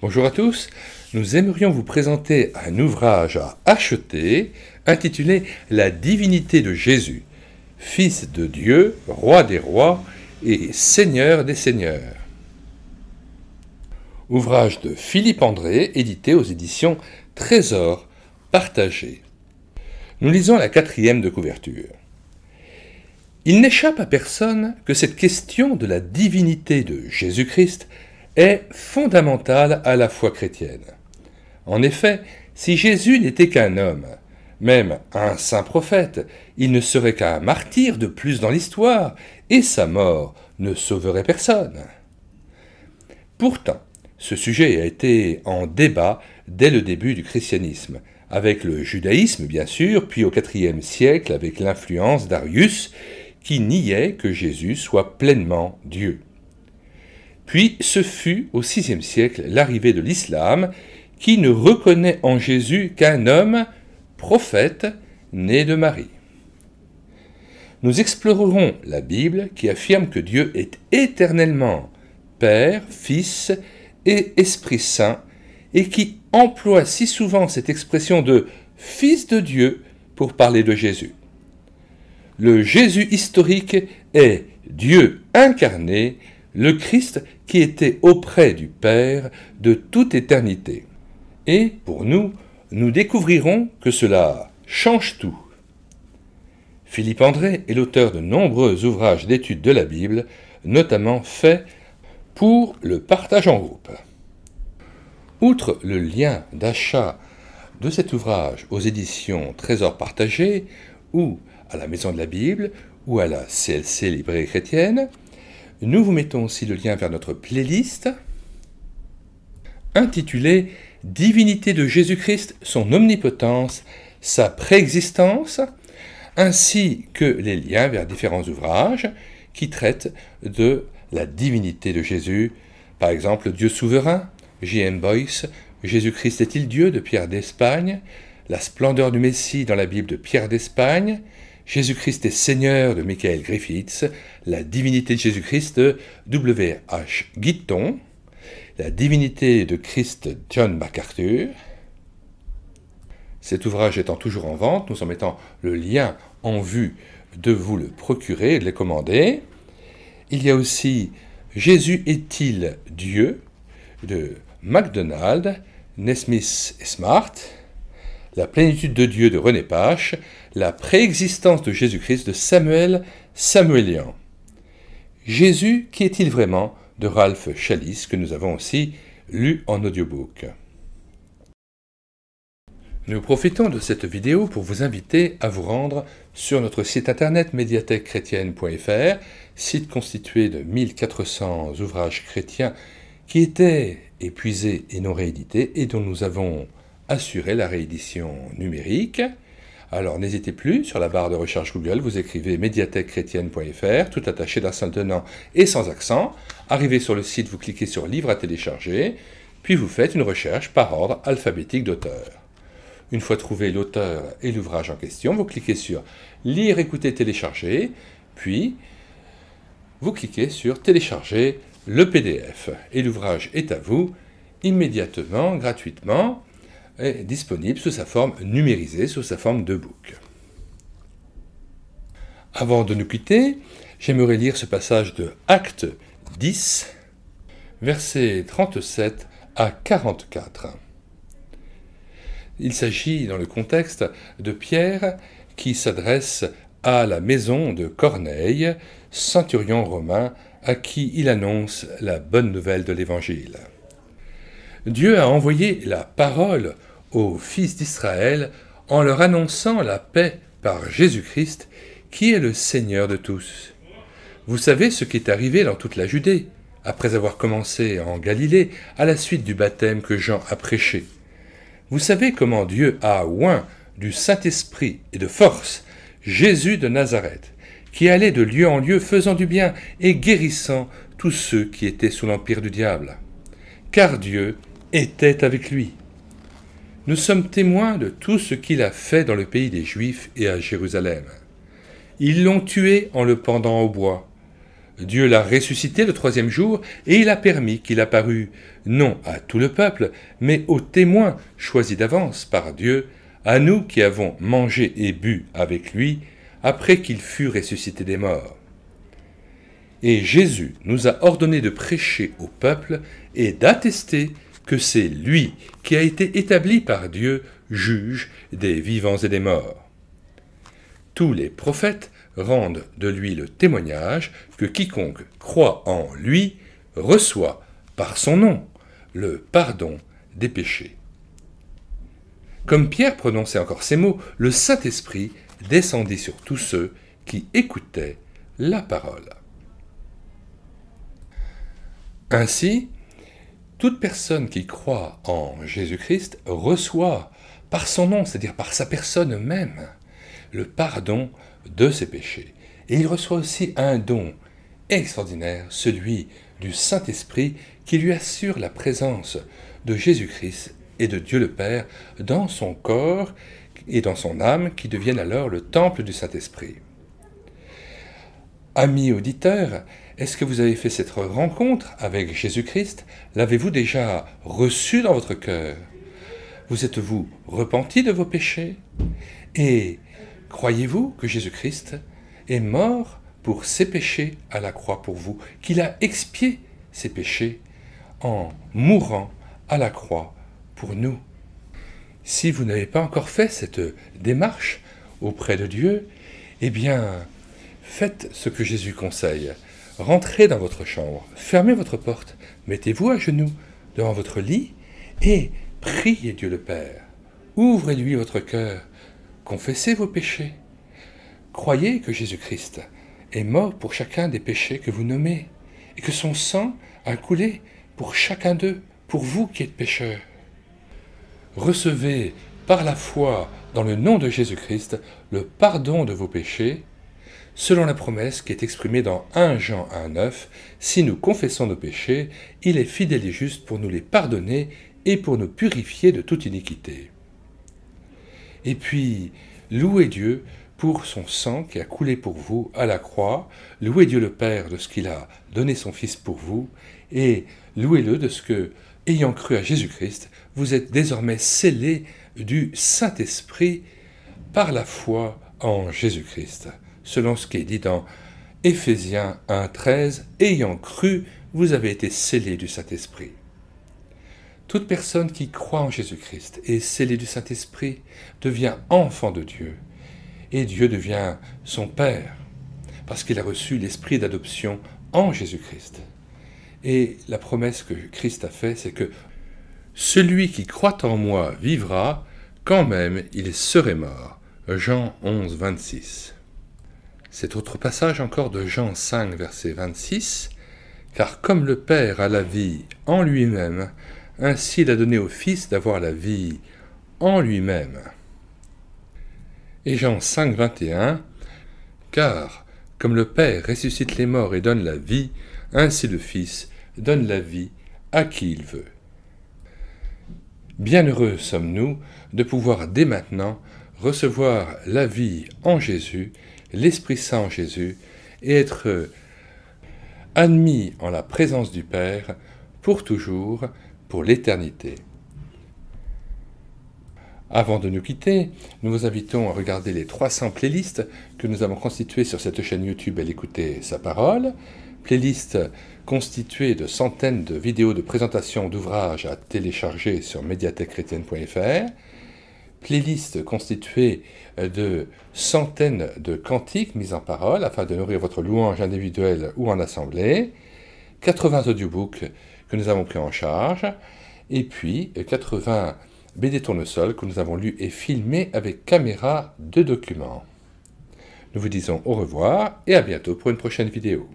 Bonjour à tous, nous aimerions vous présenter un ouvrage à acheter intitulé La divinité de Jésus, Fils de Dieu, Roi des rois et Seigneur des seigneurs. Ouvrage de Philippe André, édité aux éditions Trésor Partagé. Nous lisons la 4e de couverture. Il n'échappe à personne que cette question de la divinité de Jésus-Christ est fondamentale à la foi chrétienne. En effet, si Jésus n'était qu'un homme, même un saint prophète, il ne serait qu'un martyr de plus dans l'histoire, et sa mort ne sauverait personne. Pourtant, ce sujet a été en débat dès le début du christianisme, avec le judaïsme bien sûr, puis au IVe siècle avec l'influence d'Arius, qui niait que Jésus soit pleinement Dieu. Puis ce fut au VIe siècle l'arrivée de l'islam, qui ne reconnaît en Jésus qu'un homme, prophète, né de Marie. Nous explorerons la Bible qui affirme que Dieu est éternellement Père, Fils et Esprit Saint, et qui emploie si souvent cette expression de « Fils de Dieu » pour parler de Jésus. Le Jésus historique est Dieu incarné, le Christ qui était auprès du Père de toute éternité. Et pour nous, nous découvrirons que cela change tout. Philippe André est l'auteur de nombreux ouvrages d'études de la Bible, notamment faits pour le partage en groupe. Outre le lien d'achat de cet ouvrage aux éditions Trésor Partagé, ou à la Maison de la Bible, ou à la CLC Librairie Chrétienne, nous vous mettons aussi le lien vers notre playlist intitulée « Divinité de Jésus-Christ, son omnipotence, sa préexistence », ainsi que les liens vers différents ouvrages qui traitent de la divinité de Jésus, par exemple Dieu souverain, J.M. Boyce, Jésus-Christ est-il Dieu de Pierre d'Espagne, La splendeur du Messie dans la Bible de Pierre d'Espagne, Jésus-Christ est Seigneur de Michael Griffiths, La divinité de Jésus-Christ de W.H. Guiton, La divinité de Christ de John MacArthur. Cet ouvrage étant toujours en vente, nous en mettons le lien en vue de vous le procurer et de le commander. Il y a aussi Jésus est-il Dieu de MacDonald, Nesmith et Smart, La plénitude de Dieu de René Pache, La préexistence de Jésus-Christ de Samuel Samuelian. Jésus, qui est-il vraiment de Ralph Chalice, que nous avons aussi lu en audiobook. Nous profitons de cette vidéo pour vous inviter à vous rendre sur notre site internet médiathèquechrétienne.fr, site constitué de 1400 ouvrages chrétiens qui étaient épuisés et non réédités et dont nous avons assuré la réédition numérique. Alors n'hésitez plus, sur la barre de recherche Google, vous écrivez médiathèquechrétienne.fr, tout attaché d'un seul tenant et sans accent. Arrivez sur le site, vous cliquez sur Livre à télécharger, puis vous faites une recherche par ordre alphabétique d'auteur. Une fois trouvé l'auteur et l'ouvrage en question, vous cliquez sur Lire, écouter, télécharger, puis vous cliquez sur Télécharger le PDF. Et l'ouvrage est à vous, immédiatement, gratuitement, est disponible sous sa forme numérisée, sous sa forme de book. Avant de nous quitter, j'aimerais lire ce passage de Acte 10, versets 37 à 44. Il s'agit, dans le contexte, de Pierre qui s'adresse à la maison de Corneille, centurion romain, à qui il annonce la bonne nouvelle de l'Évangile. Dieu a envoyé la parole aux fils d'Israël en leur annonçant la paix par Jésus-Christ, qui est le Seigneur de tous. Vous savez ce qui est arrivé dans toute la Judée, après avoir commencé en Galilée, à la suite du baptême que Jean a prêché. Vous savez comment Dieu a oint du Saint-Esprit et de force Jésus de Nazareth, qui allait de lieu en lieu faisant du bien et guérissant tous ceux qui étaient sous l'empire du diable. Car Dieu était avec lui. Nous sommes témoins de tout ce qu'il a fait dans le pays des Juifs et à Jérusalem. Ils l'ont tué en le pendant au bois. Dieu l'a ressuscité le troisième jour et il a permis qu'il apparût non à tout le peuple, mais aux témoins choisis d'avance par Dieu, à nous qui avons mangé et bu avec lui après qu'il fut ressuscité des morts. Et Jésus nous a ordonné de prêcher au peuple et d'attester que c'est lui qui a été établi par Dieu juge des vivants et des morts. Tous les prophètes rendent de lui le témoignage que quiconque croit en lui reçoit, par son nom, le pardon des péchés. Comme Pierre prononçait encore ces mots, le Saint-Esprit descendit sur tous ceux qui écoutaient la parole. Ainsi, toute personne qui croit en Jésus-Christ reçoit par son nom, c'est-à-dire par sa personne même, le pardon de ses péchés. Et il reçoit aussi un don extraordinaire, celui du Saint-Esprit, qui lui assure la présence de Jésus-Christ et de Dieu le Père dans son corps et dans son âme, qui deviennent alors le temple du Saint-Esprit. Amis auditeurs, est-ce que vous avez fait cette rencontre avec Jésus-Christ? L'avez-vous déjà reçu dans votre cœur? Vous êtes-vous repenti de vos péchés? Et croyez-vous que Jésus-Christ est mort pour ses péchés à la croix pour vous, qu'il a expié ses péchés en mourant à la croix pour nous? Si vous n'avez pas encore fait cette démarche auprès de Dieu, eh bien, faites ce que Jésus conseille. Rentrez dans votre chambre, fermez votre porte, mettez-vous à genoux devant votre lit et priez Dieu le Père. Ouvrez-lui votre cœur, confessez vos péchés. Croyez que Jésus-Christ est mort pour chacun des péchés que vous nommez et que son sang a coulé pour chacun d'eux, pour vous qui êtes pécheurs. Recevez par la foi dans le nom de Jésus-Christ le pardon de vos péchés, selon la promesse qui est exprimée dans 1 Jean 1,9, « Si nous confessons nos péchés, il est fidèle et juste pour nous les pardonner et pour nous purifier de toute iniquité. » Et puis, louez Dieu pour son sang qui a coulé pour vous à la croix, louez Dieu le Père de ce qu'il a donné son Fils pour vous, et louez-le de ce que, ayant cru à Jésus-Christ, vous êtes désormais scellés du Saint-Esprit par la foi en Jésus-Christ, selon ce qui est dit dans Éphésiens 1,13, « Ayant cru, vous avez été scellés du Saint-Esprit. » Toute personne qui croit en Jésus-Christ et est scellée du Saint-Esprit devient enfant de Dieu, et Dieu devient son Père, parce qu'il a reçu l'esprit d'adoption en Jésus-Christ. Et la promesse que Christ a faite, c'est que celui qui croit en moi vivra, quand même il serait mort. Jean 11, 26. Cet autre passage encore de Jean 5, verset 26, « Car comme le Père a la vie en lui-même, ainsi il a donné au Fils d'avoir la vie en lui-même. » Et Jean 5, 21, « Car comme le Père ressuscite les morts et donne la vie, ainsi le Fils donne la vie à qui il veut. » Bienheureux sommes-nous de pouvoir dès maintenant recevoir la vie en Jésus, l'Esprit Saint en Jésus, et être admis en la présence du Père pour toujours, pour l'éternité. Avant de nous quitter, nous vous invitons à regarder les 300 playlists que nous avons constituées sur cette chaîne YouTube à l'écouter sa parole, playlists constituées de centaines de vidéos de présentation d'ouvrages à télécharger sur médiathèquechrétienne.fr, playlist constituée de centaines de cantiques mis en parole afin de nourrir votre louange individuelle ou en assemblée, 80 audiobooks que nous avons pris en charge, et puis 80 BD tournesol que nous avons lus et filmés avec caméra de document. Nous vous disons au revoir et à bientôt pour une prochaine vidéo.